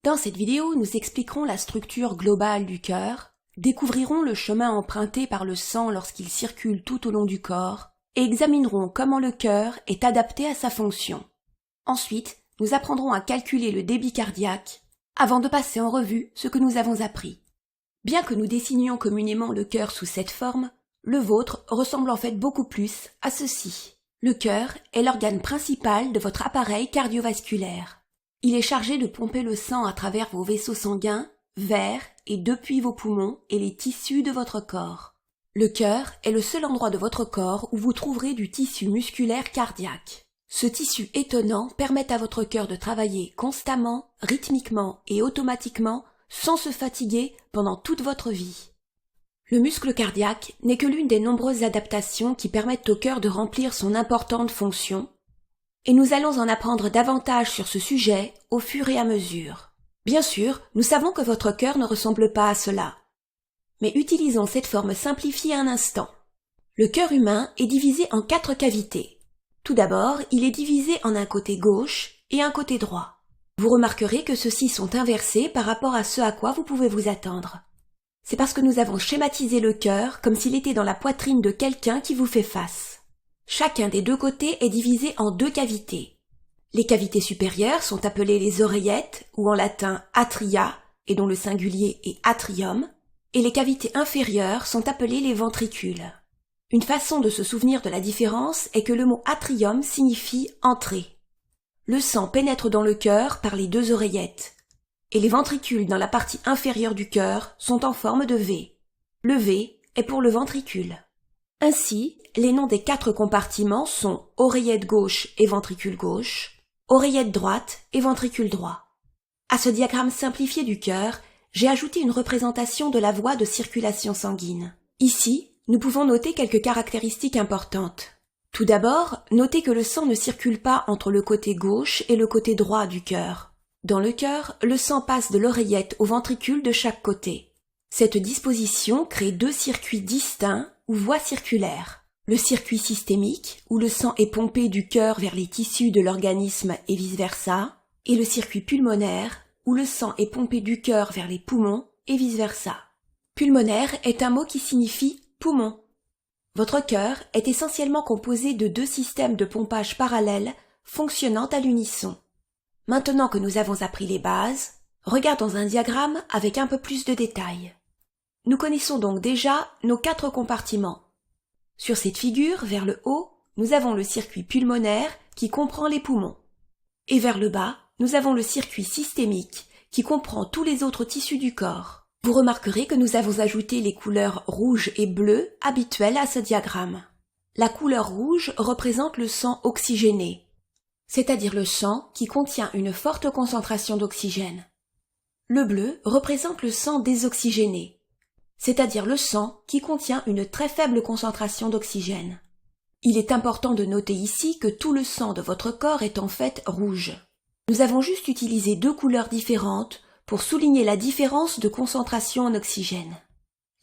Dans cette vidéo, nous expliquerons la structure globale du cœur, découvrirons le chemin emprunté par le sang lorsqu'il circule tout au long du corps et examinerons comment le cœur est adapté à sa fonction. Ensuite, nous apprendrons à calculer le débit cardiaque avant de passer en revue ce que nous avons appris. Bien que nous désignions communément le cœur sous cette forme, le vôtre ressemble en fait beaucoup plus à ceci. Le cœur est l'organe principal de votre appareil cardiovasculaire. Il est chargé de pomper le sang à travers vos vaisseaux sanguins, vers et depuis vos poumons et les tissus de votre corps. Le cœur est le seul endroit de votre corps où vous trouverez du tissu musculaire cardiaque. Ce tissu étonnant permet à votre cœur de travailler constamment, rythmiquement et automatiquement sans se fatiguer pendant toute votre vie. Le muscle cardiaque n'est que l'une des nombreuses adaptations qui permettent au cœur de remplir son importante fonction, et nous allons en apprendre davantage sur ce sujet au fur et à mesure. Bien sûr, nous savons que votre cœur ne ressemble pas à cela, mais utilisons cette forme simplifiée un instant. Le cœur humain est divisé en 4 cavités. Tout d'abord, il est divisé en un côté gauche et un côté droit. Vous remarquerez que ceux-ci sont inversés par rapport à ce à quoi vous pouvez vous attendre. C'est parce que nous avons schématisé le cœur comme s'il était dans la poitrine de quelqu'un qui vous fait face. Chacun des 2 côtés est divisé en 2 cavités. Les cavités supérieures sont appelées les oreillettes, ou en latin atria, et dont le singulier est atrium, et les cavités inférieures sont appelées les ventricules. Une façon de se souvenir de la différence est que le mot atrium signifie entrée. Le sang pénètre dans le cœur par les 2 oreillettes, et les ventricules dans la partie inférieure du cœur sont en forme de V. Le V est pour le ventricule. Ainsi, les noms des 4 compartiments sont oreillette gauche et ventricule gauche, oreillette droite et ventricule droit. À ce diagramme simplifié du cœur, j'ai ajouté une représentation de la voie de circulation sanguine. Ici, nous pouvons noter quelques caractéristiques importantes. Tout d'abord, notez que le sang ne circule pas entre le côté gauche et le côté droit du cœur. Dans le cœur, le sang passe de l'oreillette au ventricule de chaque côté. Cette disposition crée 2 circuits distincts ou voies circulaires. Le circuit systémique, où le sang est pompé du cœur vers les tissus de l'organisme et vice-versa, et le circuit pulmonaire, où le sang est pompé du cœur vers les poumons et vice-versa. Pulmonaire est un mot qui signifie poumon. Votre cœur est essentiellement composé de 2 systèmes de pompage parallèles fonctionnant à l'unisson. Maintenant que nous avons appris les bases, regardons un diagramme avec un peu plus de détails. Nous connaissons donc déjà nos 4 compartiments. Sur cette figure, vers le haut, nous avons le circuit pulmonaire qui comprend les poumons. Et vers le bas, nous avons le circuit systémique qui comprend tous les autres tissus du corps. Vous remarquerez que nous avons ajouté les couleurs rouge et bleu habituelles à ce diagramme. La couleur rouge représente le sang oxygéné, c'est-à-dire le sang qui contient une forte concentration d'oxygène. Le bleu représente le sang désoxygéné, c'est-à-dire le sang qui contient une très faible concentration d'oxygène. Il est important de noter ici que tout le sang de votre corps est en fait rouge. Nous avons juste utilisé 2 couleurs différentes pour souligner la différence de concentration en oxygène.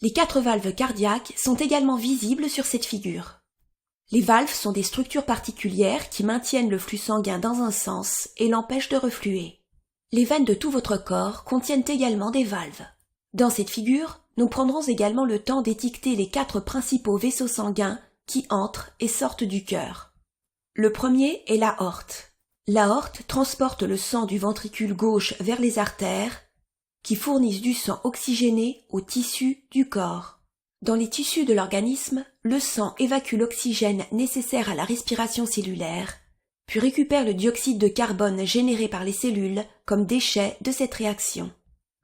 Les 4 valves cardiaques sont également visibles sur cette figure. Les valves sont des structures particulières qui maintiennent le flux sanguin dans un sens et l'empêchent de refluer. Les veines de tout votre corps contiennent également des valves. Dans cette figure, nous prendrons également le temps d'étiqueter les 4 principaux vaisseaux sanguins qui entrent et sortent du cœur. Le premier est l'aorte. L'aorte transporte le sang du ventricule gauche vers les artères, qui fournissent du sang oxygéné aux tissus du corps. Dans les tissus de l'organisme, le sang évacue l'oxygène nécessaire à la respiration cellulaire, puis récupère le dioxyde de carbone généré par les cellules comme déchet de cette réaction.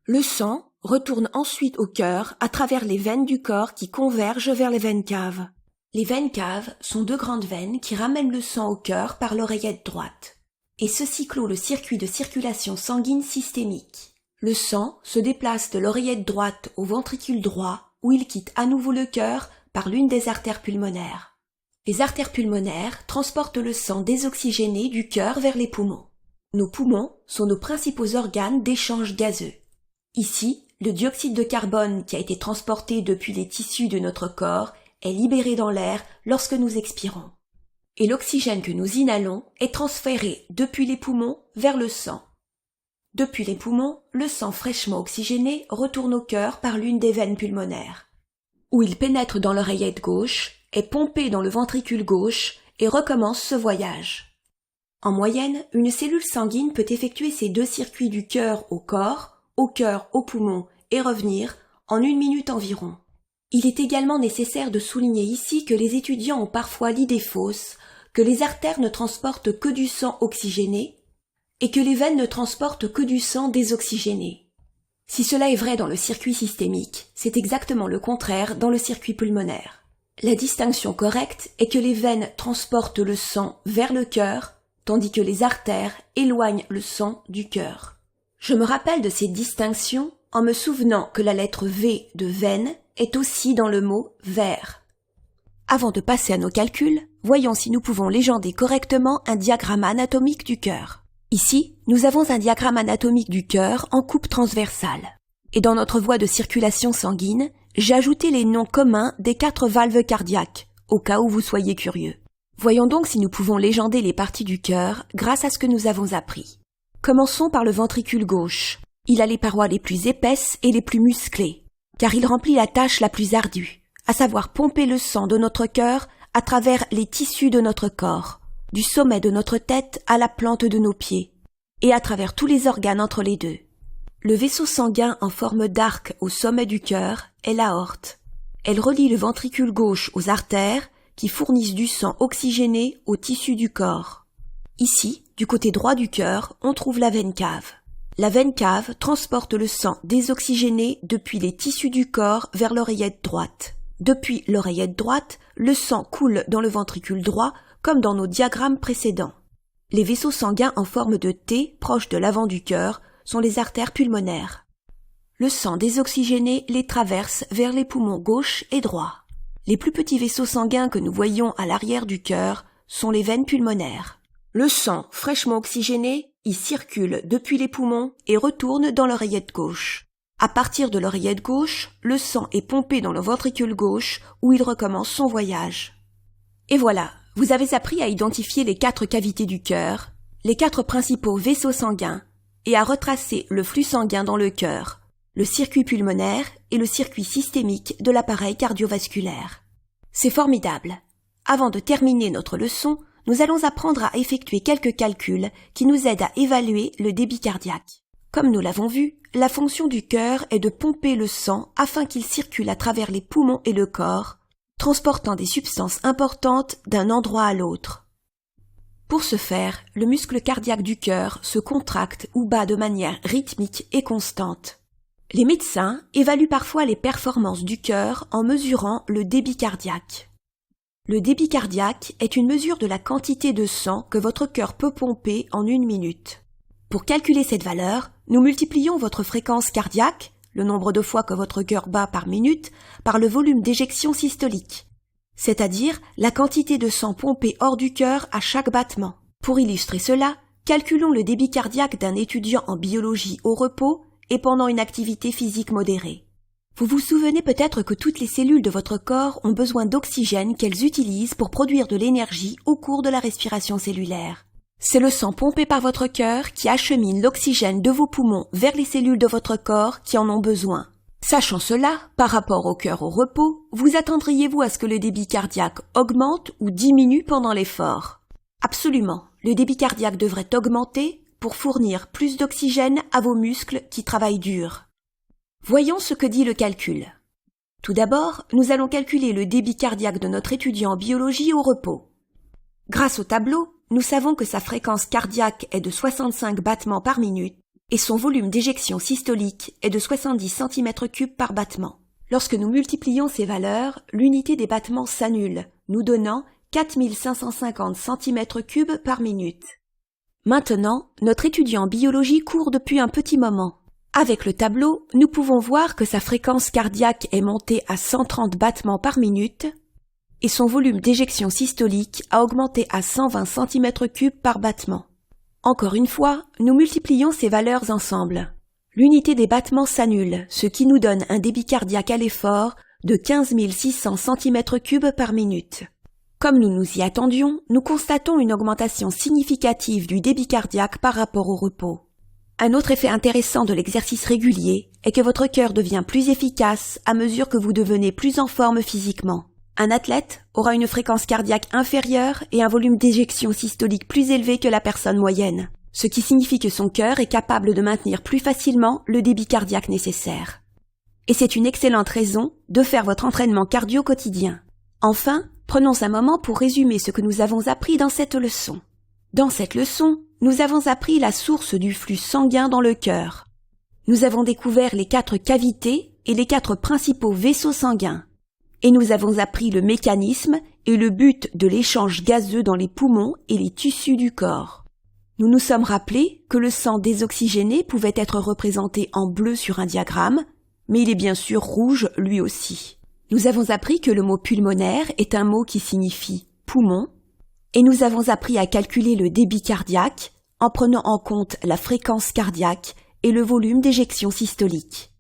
Le sang retourne ensuite au cœur à travers les veines du corps qui convergent vers les veines caves. Les veines caves sont 2 grandes veines qui ramènent le sang au cœur par l'oreillette droite. Et ceci clôt le circuit de circulation sanguine systémique. Le sang se déplace de l'oreillette droite au ventricule droit où il quitte à nouveau le cœur par l'une des artères pulmonaires. Les artères pulmonaires transportent le sang désoxygéné du cœur vers les poumons. Nos poumons sont nos principaux organes d'échange gazeux. Ici, le dioxyde de carbone qui a été transporté depuis les tissus de notre corps est libéré dans l'air lorsque nous expirons. Et l'oxygène que nous inhalons est transféré depuis les poumons vers le sang. Depuis les poumons, le sang fraîchement oxygéné retourne au cœur par l'une des veines pulmonaires, où il pénètre dans l'oreillette gauche, est pompé dans le ventricule gauche et recommence ce voyage. En moyenne, une cellule sanguine peut effectuer ces deux circuits du cœur au corps, au cœur aux poumons et revenir en 1 minute environ. Il est également nécessaire de souligner ici que les étudiants ont parfois l'idée fausse que les artères ne transportent que du sang oxygéné et que les veines ne transportent que du sang désoxygéné. Si cela est vrai dans le circuit systémique, c'est exactement le contraire dans le circuit pulmonaire. La distinction correcte est que les veines transportent le sang vers le cœur, tandis que les artères éloignent le sang du cœur. Je me rappelle de ces distinctions en me souvenant que la lettre V de veine est aussi dans le mot vers. Avant de passer à nos calculs, voyons si nous pouvons légender correctement un diagramme anatomique du cœur. Ici, nous avons un diagramme anatomique du cœur en coupe transversale. Et dans notre voie de circulation sanguine, j'ai ajouté les noms communs des 4 valves cardiaques, au cas où vous soyez curieux. Voyons donc si nous pouvons légender les parties du cœur grâce à ce que nous avons appris. Commençons par le ventricule gauche. Il a les parois les plus épaisses et les plus musclées, car il remplit la tâche la plus ardue, à savoir pomper le sang de notre cœur à travers les tissus de notre corps, du sommet de notre tête à la plante de nos pieds, et à travers tous les organes entre les deux. Le vaisseau sanguin en forme d'arc au sommet du cœur est l'aorte. Elle relie le ventricule gauche aux artères qui fournissent du sang oxygéné aux tissus du corps. Ici, du côté droit du cœur, on trouve la veine cave. La veine cave transporte le sang désoxygéné depuis les tissus du corps vers l'oreillette droite. Depuis l'oreillette droite, le sang coule dans le ventricule droit comme dans nos diagrammes précédents. Les vaisseaux sanguins en forme de T, proches de l'avant du cœur, sont les artères pulmonaires. Le sang désoxygéné les traverse vers les poumons gauche et droit. Les plus petits vaisseaux sanguins que nous voyons à l'arrière du cœur sont les veines pulmonaires. Le sang fraîchement oxygéné y circule depuis les poumons et retourne dans l'oreillette gauche. À partir de l'oreillette gauche, le sang est pompé dans le ventricule gauche où il recommence son voyage. Et voilà, vous avez appris à identifier les 4 cavités du cœur, les 4 principaux vaisseaux sanguins, et à retracer le flux sanguin dans le cœur, le circuit pulmonaire et le circuit systémique de l'appareil cardiovasculaire. C'est formidable. Avant de terminer notre leçon, nous allons apprendre à effectuer quelques calculs qui nous aident à évaluer le débit cardiaque. Comme nous l'avons vu, la fonction du cœur est de pomper le sang afin qu'il circule à travers les poumons et le corps, transportant des substances importantes d'un endroit à l'autre. Pour ce faire, le muscle cardiaque du cœur se contracte ou bat de manière rythmique et constante. Les médecins évaluent parfois les performances du cœur en mesurant le débit cardiaque. Le débit cardiaque est une mesure de la quantité de sang que votre cœur peut pomper en 1 minute. Pour calculer cette valeur, nous multiplions votre fréquence cardiaque, le nombre de fois que votre cœur bat par minute, par le volume d'éjection systolique, c'est-à-dire la quantité de sang pompé hors du cœur à chaque battement. Pour illustrer cela, calculons le débit cardiaque d'un étudiant en biologie au repos et pendant une activité physique modérée. Vous vous souvenez peut-être que toutes les cellules de votre corps ont besoin d'oxygène qu'elles utilisent pour produire de l'énergie au cours de la respiration cellulaire. C'est le sang pompé par votre cœur qui achemine l'oxygène de vos poumons vers les cellules de votre corps qui en ont besoin. Sachant cela, par rapport au cœur au repos, vous attendriez-vous à ce que le débit cardiaque augmente ou diminue pendant l'effort? Absolument, le débit cardiaque devrait augmenter pour fournir plus d'oxygène à vos muscles qui travaillent dur. Voyons ce que dit le calcul. Tout d'abord, nous allons calculer le débit cardiaque de notre étudiant en biologie au repos. Grâce au tableau, nous savons que sa fréquence cardiaque est de 65 battements par minute et son volume d'éjection systolique est de 70 cm3 par battement. Lorsque nous multiplions ces valeurs, l'unité des battements s'annule, nous donnant 4550 cm3 par minute. Maintenant, notre étudiant en biologie court depuis un petit moment. Avec le tableau, nous pouvons voir que sa fréquence cardiaque est montée à 130 battements par minute et son volume d'éjection systolique a augmenté à 120 cm3 par battement. Encore une fois, nous multiplions ces valeurs ensemble. L'unité des battements s'annule, ce qui nous donne un débit cardiaque à l'effort de 15 600 cm3 par minute. Comme nous nous y attendions, nous constatons une augmentation significative du débit cardiaque par rapport au repos. Un autre effet intéressant de l'exercice régulier est que votre cœur devient plus efficace à mesure que vous devenez plus en forme physiquement. Un athlète aura une fréquence cardiaque inférieure et un volume d'éjection systolique plus élevé que la personne moyenne, ce qui signifie que son cœur est capable de maintenir plus facilement le débit cardiaque nécessaire. Et c'est une excellente raison de faire votre entraînement cardio quotidien. Enfin, prenons un moment pour résumer ce que nous avons appris dans cette leçon. Dans cette leçon, nous avons appris la source du flux sanguin dans le cœur. Nous avons découvert les 4 cavités et les 4 principaux vaisseaux sanguins. Et nous avons appris le mécanisme et le but de l'échange gazeux dans les poumons et les tissus du corps. Nous nous sommes rappelés que le sang désoxygéné pouvait être représenté en bleu sur un diagramme, mais il est bien sûr rouge lui aussi. Nous avons appris que le mot pulmonaire est un mot qui signifie poumon, et nous avons appris à calculer le débit cardiaque en prenant en compte la fréquence cardiaque et le volume d'éjection systolique.